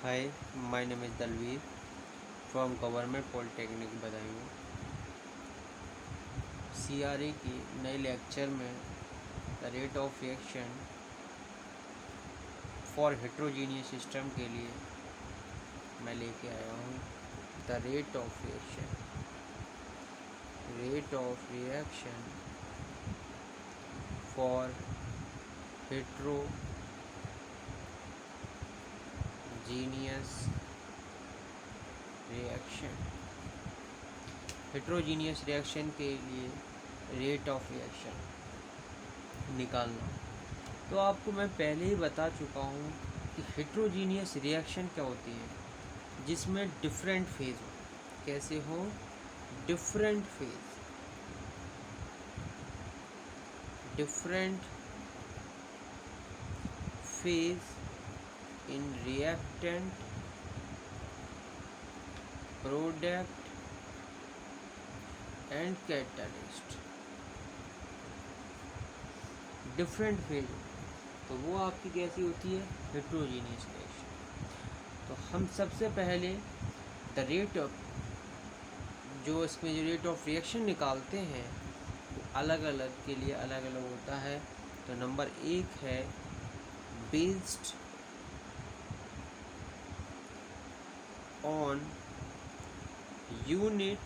Hi, my name is Dalveer from Government Polytechnic Badaun. CRA की नए lecture में the rate of reaction for heterogeneous system के लिए मैं लेके आया हूँ the rate of reaction for heterogeneous reaction के लिए रेट ऑफ रिएक्शन निकालना। तो आपको मैं पहले ही बता चुका हूँ कि हेट्रोजीनियस रिएक्शन क्या होती है, जिसमें डिफरेंट फेज हो। कैसे हो? Different phase in reactant product and catalyst. Different phase तो वो आपकी कैसी होती है? Heterogeneous reaction. तो हम सबसे पहले द रेट ऑफ जो इसमें जो रेट ऑफ रिएक्शन निकालते हैं वो अलग अलग के लिए अलग अलग होता है। तो नंबर 1 है based on unit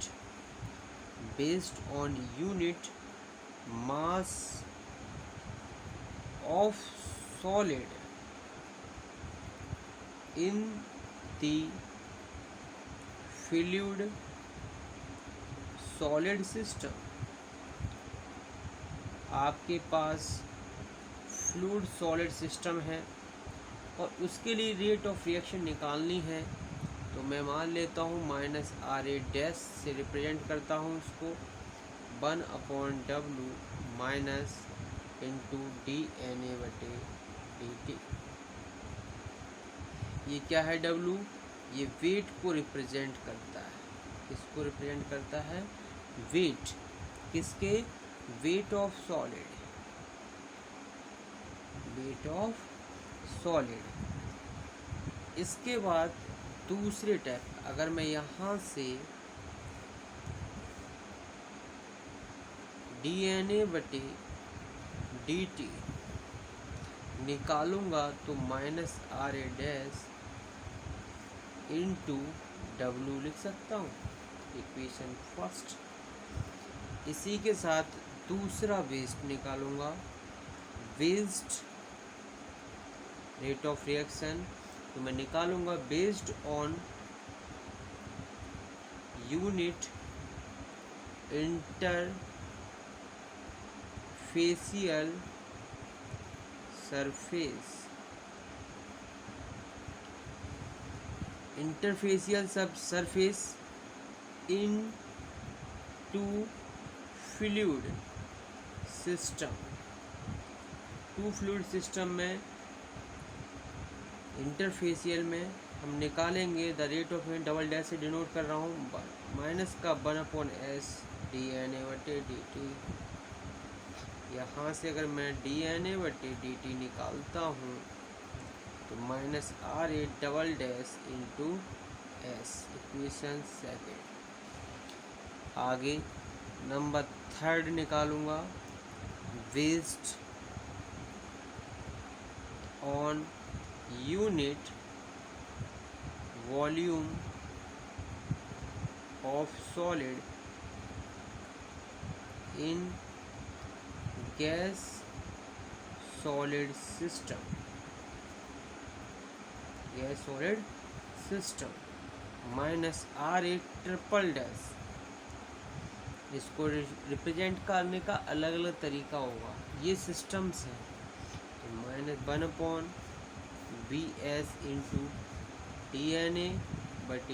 mass of solid in the fluid solid system। आपके पास फ्लूइड सॉलिड सिस्टम है और उसके लिए रेट ऑफ रिएक्शन निकालनी है। तो मैं मान लेता हूँ -RA डैश से रिप्रेजेंट करता हूँ उसको 1/W माइनस इंटू dNA/dt। ये क्या है? W ये वेट को रिप्रेजेंट करता है। किसको रिप्रेजेंट करता है? वेट। किसके? Weight of solid. इसके बाद दूसरे टाइप, अगर मैं यहाँ से dNA/dt निकालूंगा तो -RA डैश इंटू W लिख सकता हूँ, इक्वेशन फर्स्ट। इसी के साथ दूसरा वेस्ट निकालूंगा, वेस्ट रेट ऑफ रिएक्शन। तो मैं निकालूंगा based on unit interfacial surface in two fluid system में इंटरफेसियल में हम निकालेंगे the rate of double dash से डिनोट कर रहा हूँ माइनस का 1/S dNA/dt। यहाँ से अगर मैं dNA/dt निकालता हूँ तो -RA double dash into S, equation second. आगे नंबर 3 निकालूंगा, based on unit volume of solid in gas solid system -RA triple dash. इसको रिप्रेजेंट करने का अलग अलग तरीका होगा, ये सिस्टम्स हैं। तो -1/BS इंटू dNA/dt।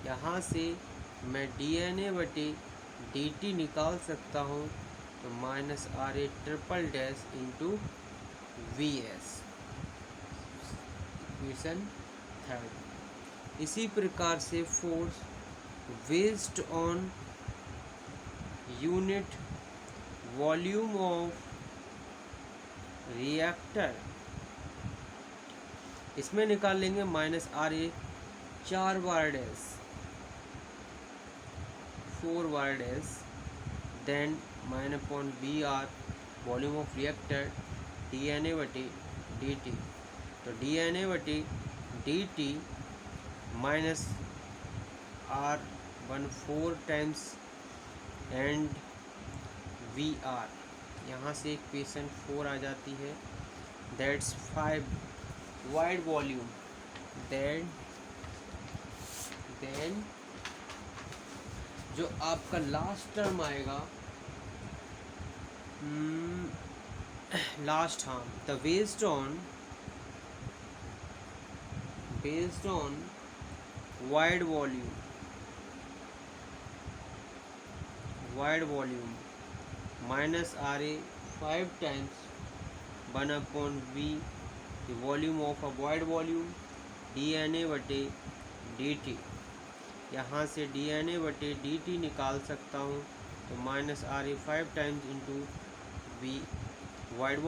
यहाँ से मैं dNA/dt निकाल सकता हूँ तो -RA triple dash into VS, equation third. इसी प्रकार से force based on unit volume of reactor इसमें निकाल लेंगे minus R A 4 bar dash 4 bar dash, then mine upon B R volume of reactor D N A बटे D T. तो D N A बटे D T minus R 1/4 times and V R, यहाँ से equation 4 आ जाती है, that's 5 wide volume, then जो आपका last term आएगा, लास्ट, हाँ, the based on wide volume minus R A 5 times 1/v the volume of a wide volume D N A बटे D T. यहाँ से डी एन ए बटे D T निकाल सकता हूँ, तो minus R A 5 times into V wide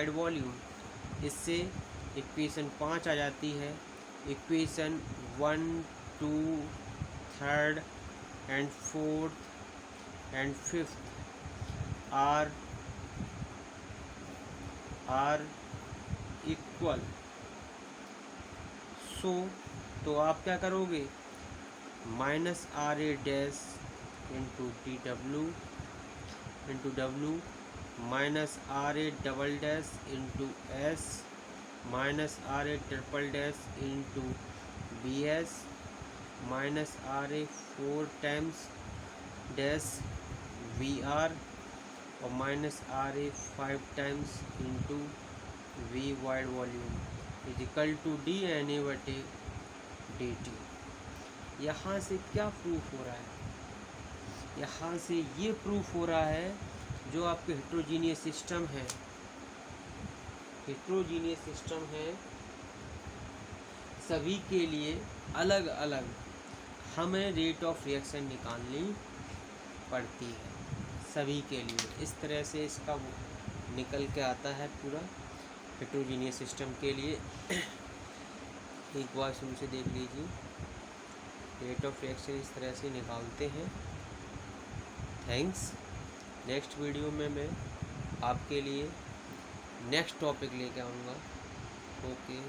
volume, इससे equation 5 आ जाती है। Equation 1, 2, 3 and 4 and 5 are equal. So तो आप क्या करोगे, minus R A dash into D W minus R A double dash into S minus R A triple dash into B S minus R A 4 times dash V R और minus R A 5 times into V wide volume equal to D N A बटे D T. यहाँ से क्या proof हो रहा है, यहाँ से ये प्रूफ हो रहा है जो आपके हेट्रोजीनियस सिस्टम है, सभी के लिए अलग अलग हमें रेट ऑफ रिएक्शन निकालनी पड़ती है, सभी के लिए इस तरह से इसका निकल के आता है पूरा हेट्रोजीनियस सिस्टम के लिए। एक बार शुरू से देख लीजिए, रेट ऑफ रिएक्शन इस तरह से निकालते हैं। थैंक्स। नेक्स्ट वीडियो में मैं आपके लिए नेक्स्ट टॉपिक लेके आऊँगा। ओके।